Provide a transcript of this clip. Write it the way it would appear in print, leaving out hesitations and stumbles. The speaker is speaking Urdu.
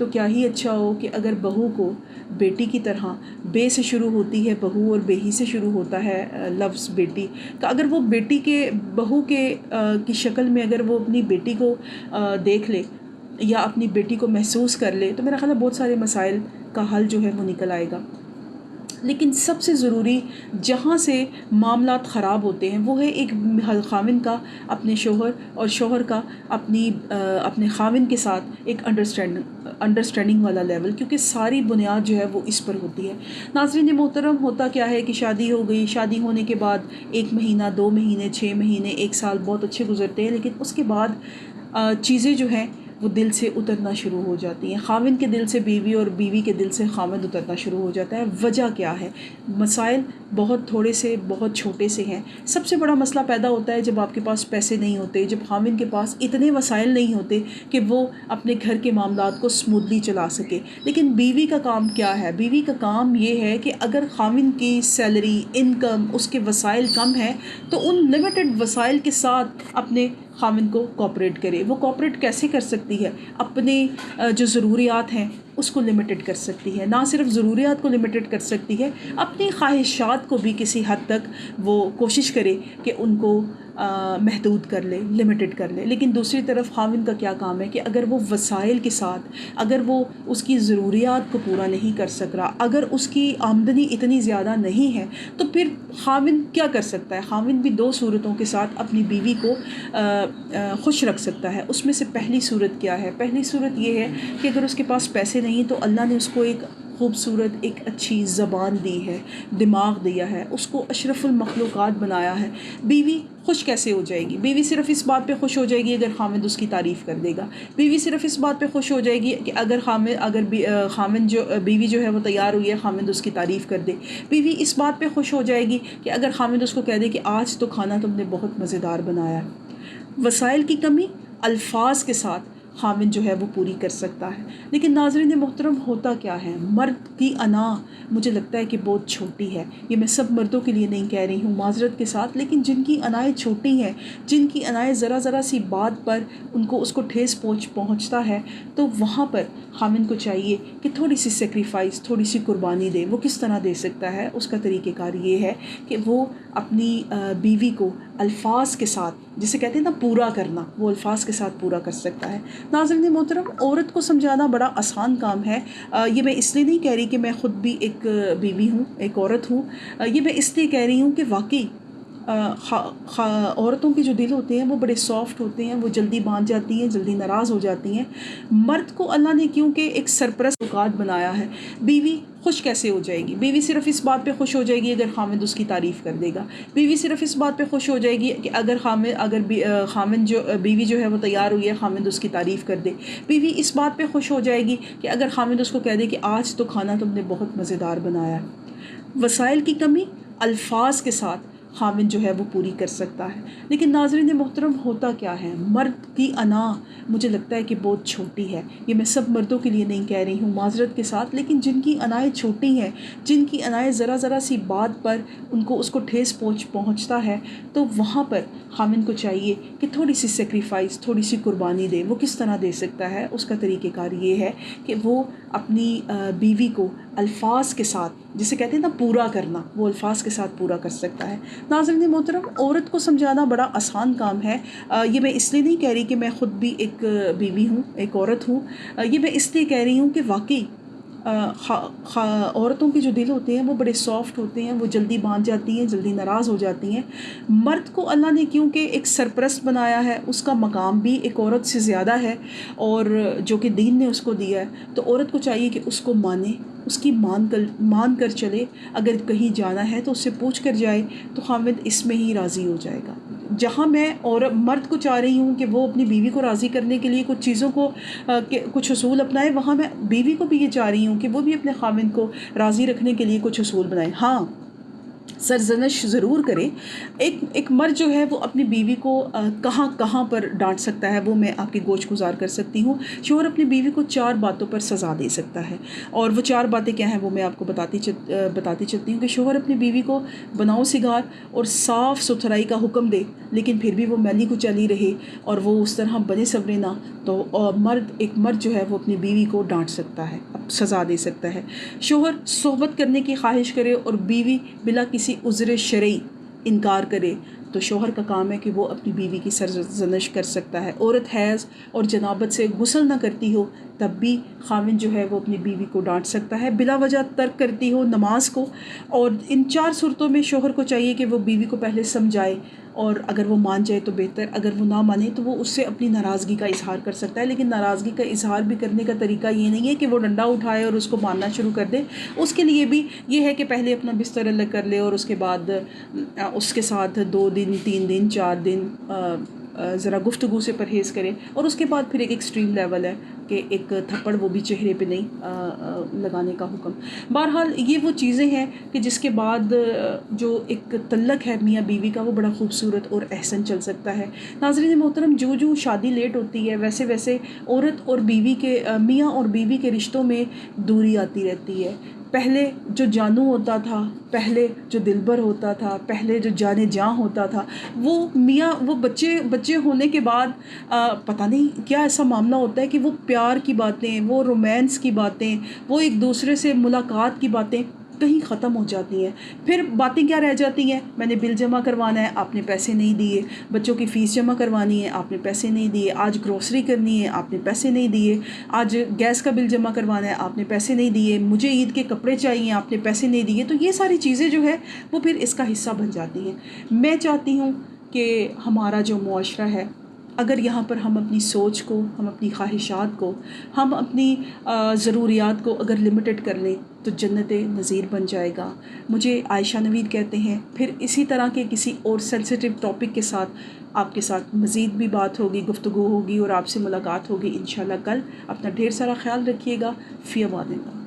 تو کیا ہی اچھا ہو کہ اگر بہو کو بیٹی کی طرح بے سے شروع ہوتی ہے بہو اور بےہی سے شروع ہوتا ہے لفظ بیٹی، تو اگر وہ بیٹی کے بہو کے کی شکل میں اگر وہ اپنی بیٹی کو دیکھ لے یا اپنی بیٹی کو محسوس کر لے تو میرا خیال ہے بہت سارے مسائل کا حل جو ہے وہ نکل آئے گا۔ لیکن سب سے ضروری جہاں سے معاملات خراب ہوتے ہیں وہ ہے ایک خاوند کا اپنے شوہر اور شوہر کا اپنے خاوند کے ساتھ ایک انڈرسٹینڈنگ والا لیول، کیونکہ ساری بنیاد جو ہے وہ اس پر ہوتی ہے۔ ناظرین محترم، ہوتا کیا ہے کہ شادی ہو گئی، شادی ہونے کے بعد 1 مہینہ 2 مہینے 6 مہینے 1 سال بہت اچھے گزرتے ہیں، لیکن اس کے بعد چیزیں جو ہیں وہ دل سے اترنا شروع ہو جاتی ہیں۔ خاوند کے دل سے بیوی اور بیوی کے دل سے خاوند اترنا شروع ہو جاتا ہے۔ وجہ کیا ہے؟ مسائل بہت تھوڑے سے بہت چھوٹے سے ہیں۔ سب سے بڑا مسئلہ پیدا ہوتا ہے جب آپ کے پاس پیسے نہیں ہوتے، جب خاوند کے پاس اتنے وسائل نہیں ہوتے کہ وہ اپنے گھر کے معاملات کو اسموتھلی چلا سکے۔ لیکن بیوی کا کام کیا ہے؟ بیوی کا کام یہ ہے کہ اگر خاوند کی سیلری، انکم، اس کے وسائل کم ہیں تو ان لمیٹڈ وسائل کے ساتھ اپنے خاوند کو کوآپریٹ کرے۔ وہ کوآپریٹ کیسے کر سکتی ہے؟ اپنے جو ضروریات ہیں اس کو لمیٹڈ کر سکتی ہے، نہ صرف ضروریات کو لمیٹڈ کر سکتی ہے، اپنی خواہشات کو بھی کسی حد تک وہ کوشش کرے کہ ان کو محدود کر لے، لمیٹڈ کر لے۔ لیکن دوسری طرف خاوند کا کیا کام ہے کہ اگر وہ وسائل کے ساتھ اگر وہ اس کی ضروریات کو پورا نہیں کر سک رہا، اگر اس کی آمدنی اتنی زیادہ نہیں ہے تو پھر خاوند کیا کر سکتا ہے؟ خاوند بھی 2 صورتوں کے ساتھ اپنی بیوی کو خوش رکھ سکتا ہے۔ اس میں سے پہلی صورت کیا ہے؟ پہلی صورت یہ ہے کہ اگر اس کے پاس پیسے نہیں تو اللہ نے اس کو ایک خوبصورت ایک اچھی زبان دی ہے، دماغ دیا ہے، اس کو اشرف المخلوقات بنایا ہے۔ بیوی خوش کیسے ہو جائے گی؟ بیوی صرف اس بات پہ خوش ہو جائے گی اگر خاوند اس کی تعریف کر دے گا۔ بیوی صرف اس بات پہ خوش ہو جائے گی کہ اگر بیوی جو ہے وہ تیار ہوئی ہے، خاوند اس کی تعریف کر دے۔ بیوی اس بات پہ خوش ہو جائے گی کہ اگر خاوند اس کو کہہ دے کہ آج تو کھانا تم نے بہت مزیدار بنایا ہے۔ وسائل کی کمی الفاظ کے ساتھ خاوند جو ہے وہ پوری کر سکتا ہے۔ لیکن ناظرین محترم، ہوتا کیا ہے؟ مرد کی انا مجھے لگتا ہے کہ بہت چھوٹی ہے۔ یہ میں سب مردوں کے لیے نہیں کہہ رہی ہوں معذرت کے ساتھ، لیکن جن کی انائیں چھوٹی ہیں، جن کی انائیں ذرا سی بات پر اس کو ٹھیس پہنچتا ہے، تو وہاں پر خاوند کو چاہیے کہ تھوڑی سی سیکریفائس، تھوڑی سی قربانی دے۔ وہ کس طرح دے سکتا ہے؟ اس کا طریقہ کار یہ ہے کہ وہ اپنی بیوی کو الفاظ کے ساتھ، جسے کہتے ہیں نا پورا کرنا، وہ الفاظ کے ساتھ پورا کر سکتا ہے۔ ناظرین محترم، عورت کو سمجھانا بڑا آسان کام ہے۔ یہ میں اس لیے نہیں کہہ رہی کہ میں خود بھی ایک بیوی ہوں، ایک عورت ہوں، یہ میں اس لیے کہہ رہی ہوں کہ واقعی عورتوں کے جو دل ہوتے ہیں وہ بڑے سافٹ ہوتے ہیں، وہ جلدی باندھ جاتی ہیں، جلدی ناراض ہو جاتی ہیں۔ مرد کو اللہ نے کیونکہ ایک سرپرست اوقات بنایا ہے، بیوی خوش کیسے ہو جائے گی؟ بیوی صرف اس بات پہ خوش ہو جائے گی اگر خاوند اس کی تعریف کر دے گا۔ بیوی صرف اس بات پہ خوش ہو جائے گی کہ اگر بیوی جو ہے وہ تیار ہوئی ہے، خاوند اس کی تعریف کر دے۔ بیوی اس بات پہ خوش ہو جائے گی کہ اگر خاوند اس کو کہہ دے کہ آج تو کھانا تم نے بہت مزیدار بنایا ہے۔ وسائل کی کمی الفاظ کے ساتھ خاوند جو ہے وہ پوری کر سکتا ہے۔ لیکن ناظرین محترم، ہوتا کیا ہے؟ مرد کی انا مجھے لگتا ہے کہ بہت چھوٹی ہے۔ یہ میں سب مردوں کے لیے نہیں کہہ رہی ہوں معذرت کے ساتھ، لیکن جن کی انائیں چھوٹی ہیں، جن کی انائیں ذرا سی بات پر اس کو ٹھیس پہنچتا ہے، تو وہاں پر خاوند کو چاہیے کہ تھوڑی سی سیکریفائس، تھوڑی سی قربانی دے۔ وہ کس طرح دے سکتا ہے؟ اس کا طریقہ کار یہ ہے کہ وہ اپنی بیوی کو الفاظ کے ساتھ، جسے کہتے ہیں نا پورا کرنا، وہ الفاظ کے ساتھ پورا کر سکتا ہے۔ ناظرین محترم، عورت کو سمجھانا بڑا آسان کام ہے۔ یہ میں اس لیے نہیں کہہ رہی کہ میں خود بھی ایک بیوی ہوں، ایک عورت ہوں، یہ میں اس لیے کہہ رہی ہوں کہ واقعی عورتوں کے جو دل ہوتے ہیں وہ بڑے سافٹ ہوتے ہیں، وہ جلدی باندھ جاتی ہیں، جلدی ناراض ہو جاتی ہیں۔ مرد کو اللہ نے کیونکہ ایک سرپرست بنایا ہے، اس کا مقام بھی ایک عورت سے زیادہ ہے، اور جو کہ دین نے اس کو دیا ہے، تو عورت کو چاہیے کہ اس کو مانے، اس کی مان کر چلے۔ اگر کہیں جانا ہے تو اس سے پوچھ کر جائے تو خاوند اس میں ہی راضی ہو جائے گا۔ جہاں میں مرد کو چاہ رہی ہوں کہ وہ اپنی بیوی کو راضی کرنے کے لیے کچھ چیزوں کو کچھ اصول اپنائے، وہاں میں بیوی کو بھی یہ چاہ رہی ہوں کہ وہ بھی اپنے خاوند کو راضی رکھنے کے لیے کچھ اصول بنائے۔ ہاں، سرزنش ضرور کرے. ایک مرد جو ہے وہ اپنی بیوی کو کہاں کہاں پر ڈانٹ سکتا ہے وہ میں آپ کی گوش گزار کر سکتی ہوں. شوہر اپنی بیوی کو 4 باتوں پر سزا دے سکتا ہے، اور وہ 4 باتیں کیا ہیں وہ میں آپ کو بتاتی چلتی ہوں. کہ شوہر اپنی بیوی کو بناؤ سگار اور صاف ستھرائی کا حکم دے، لیکن پھر بھی وہ میلی کو چلی رہے اور وہ اس طرح بنے سبرے نہ، تو ایک مرد جو ہے وہ اپنی بیوی کو ڈانٹ سکتا ہے، سزا دے سکتا ہے. شوہر صحبت کرنے کی خواہش کرے اور بیوی بلا کسی عذر شرعی انکار کرے، تو شوہر کا کام ہے کہ وہ اپنی بیوی کی سرزنش کر سکتا ہے. عورت حیض اور جنابت سے غسل نہ کرتی ہو تب بھی خاوند جو ہے وہ اپنی بیوی کو ڈانٹ سکتا ہے. بلا وجہ ترک کرتی ہو نماز کو، اور ان 4 صورتوں میں شوہر کو چاہیے کہ وہ بیوی کو پہلے سمجھائے، اور اگر وہ مان جائے تو بہتر، اگر وہ نہ مانے تو وہ اس سے اپنی ناراضگی کا اظہار کر سکتا ہے. لیکن ناراضگی کا اظہار بھی کرنے کا طریقہ یہ نہیں ہے کہ وہ ڈنڈا اٹھائے اور اس کو مارنا شروع کر دے. اس کے لیے بھی یہ ہے کہ پہلے اپنا بستر الگ کر لے، اور اس کے بعد اس کے ساتھ 2 دن 3 دن 4 دن ذرا گفتگو سے پرہیز کرے. اور اس کے بعد پھر ایک ایکسٹریم لیول ہے کہ ایک تھپڑ، وہ بھی چہرے پہ نہیں لگانے کا حکم. بہرحال یہ وہ چیزیں ہیں کہ جس کے بعد جو ایک تعلق ہے میاں بیوی کا وہ بڑا خوبصورت اور احسن چل سکتا ہے. ناظرین محترم، جو شادی لیٹ ہوتی ہے ویسے ویسے عورت اور بیوی کے میاں اور بیوی کے رشتوں میں دوری آتی رہتی ہے. پہلے جو جانو ہوتا تھا، پہلے جو دلبر ہوتا تھا، پہلے جو جانے جاں ہوتا تھا، وہ میاں وہ بچے ہونے کے بعد پتہ نہیں کیا ایسا معاملہ ہوتا ہے کہ وہ پیار کی باتیں، وہ رومانس کی باتیں، وہ ایک دوسرے سے ملاقات کی باتیں کہیں ختم ہو جاتی ہیں. پھر باتیں کیا رہ جاتی ہیں؟ میں نے بل جمع کروانا ہے، آپ نے پیسے نہیں دیے. بچوں کی فیس جمع کروانی ہے، آپ نے پیسے نہیں دیے. آج گروسری کرنی ہے، آپ نے پیسے نہیں دیے. آج گیس کا بل جمع کروانا ہے، آپ نے پیسے نہیں دیے. مجھے عید کے کپڑے چاہیے، آپ نے پیسے نہیں دیے. تو یہ ساری چیزیں جو ہے وہ پھر اس کا حصہ بن جاتی ہیں. میں چاہتی ہوں کہ ہمارا جو معاشرہ ہے، اگر یہاں پر ہم اپنی سوچ کو، ہم اپنی خواہشات کو، ہم اپنی ضروریات کو اگر لمیٹڈ کر لیں تو جنت نظیر بن جائے گا. مجھے عائشہ نوید کہتے ہیں. پھر اسی طرح کے کسی اور سینسیٹیو ٹاپک کے ساتھ آپ کے ساتھ مزید بھی بات ہوگی، گفتگو ہوگی، اور آپ سے ملاقات ہوگی انشاءاللہ کل. اپنا ڈھیر سارا خیال رکھیے گا. فی امان اللہ.